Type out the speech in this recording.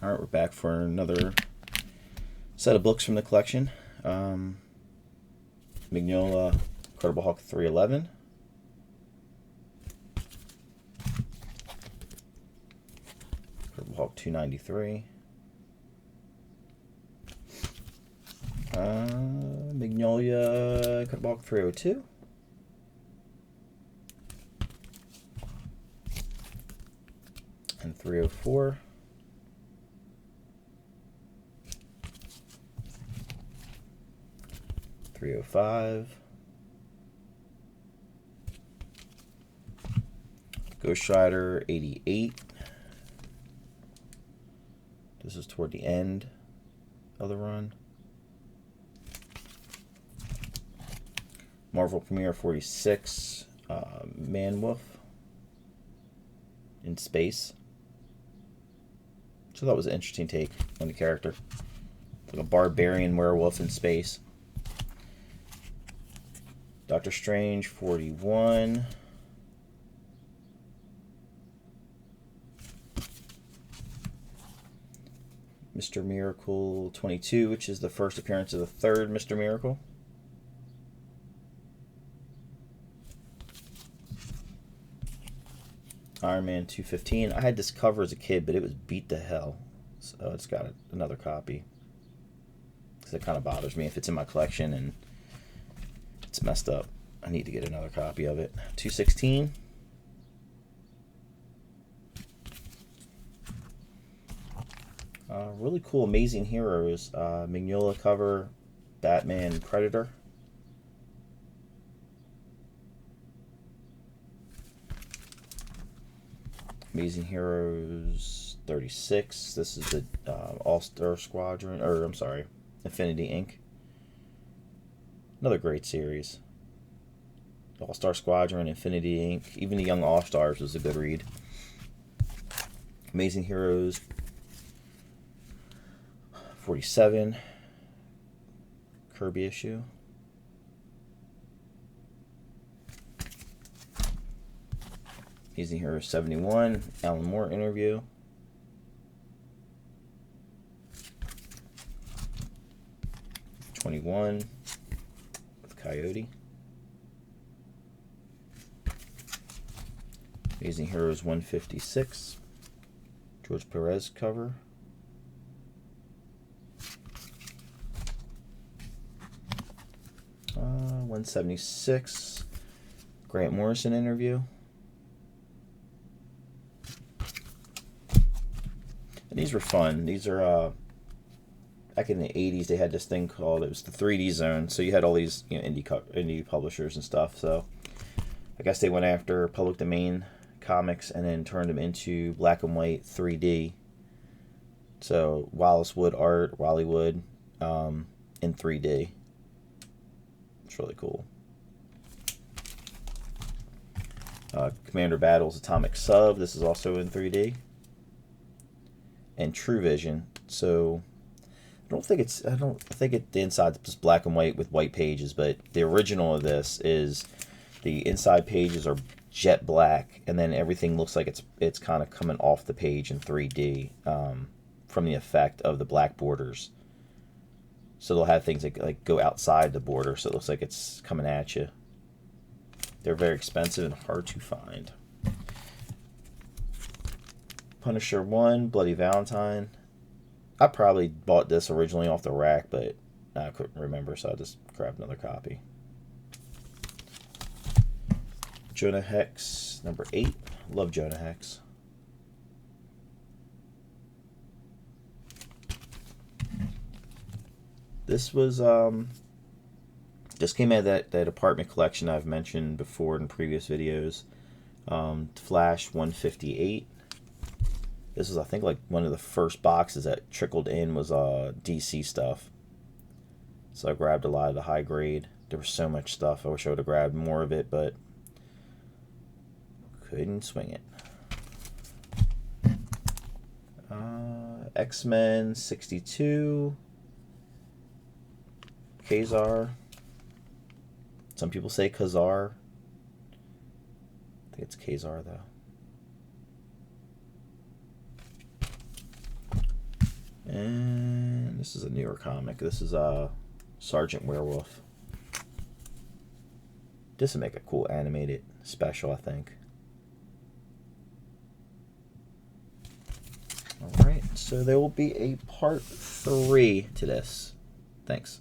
Alright, we're back for another set of books from the collection. Mignola Incredible Hulk 311. Incredible Hulk 293. Mignola Incredible Hulk 302. And 304. .305. Ghost Rider 88. This is toward the end of the run. Marvel Premiere 46. Man-Wolf in space. So that was an interesting take on the character. Like a barbarian werewolf in space. Doctor Strange 41. Mr. Miracle 22, which is the first appearance of the third Mr. Miracle. Iron Man 215. I had this cover as a kid, but it was beat to hell. So it's got another copy. Because it kind of bothers me if it's in my collection and it's messed up. I need to get another copy of it. 216. Really cool Amazing Heroes. Mignola cover. Batman Predator. Amazing Heroes 36. This is the All-Star Squadron. Or, I'm sorry, Infinity Inc. Another great series. All-Star Squadron, Infinity Inc. Even the Young All-Stars was a good read. Amazing Heroes 47. Kirby issue. Amazing Heroes 71. Alan Moore interview. '21 with Coyote. Amazing Heroes 156. George Perez cover. Uh, 176. Grant Morrison interview. And these were fun. These are back in the 80s. They had this thing called, it was the 3D Zone. So you had all these, indie publishers and stuff. So I guess they went after public domain comics and then turned them into black and white 3D. So Wallace Wood art, Wally Wood, in 3D. It's really cool. Commander Battles Atomic Sub. This is also in 3D. And True Vision. So I think the inside's just black and white with white pages, but the original of this is the inside pages are jet black, and then everything looks like it's kind of coming off the page in 3D from the effect of the black borders. So they'll have things like go outside the border, so it looks like it's coming at you. They're very expensive and hard to find. Punisher 1, Bloody Valentine. I probably bought this originally off the rack, but I couldn't remember, so I just grabbed another copy. Jonah Hex, number 8. Love Jonah Hex. This was, this came out of that apartment collection I've mentioned before in previous videos. Flash 158. This is, I think, like one of the first boxes that trickled in was DC stuff. So I grabbed a lot of the high grade. There was so much stuff. I wish I would have grabbed more of it, but couldn't swing it. X-Men 62. Kazar. Some people say Kazar. I think it's Kazar, though. And this is a newer comic. This is Sergeant Werewolf. This would make a cool animated special, I think. Alright, so there will be a part 3 to this. Thanks.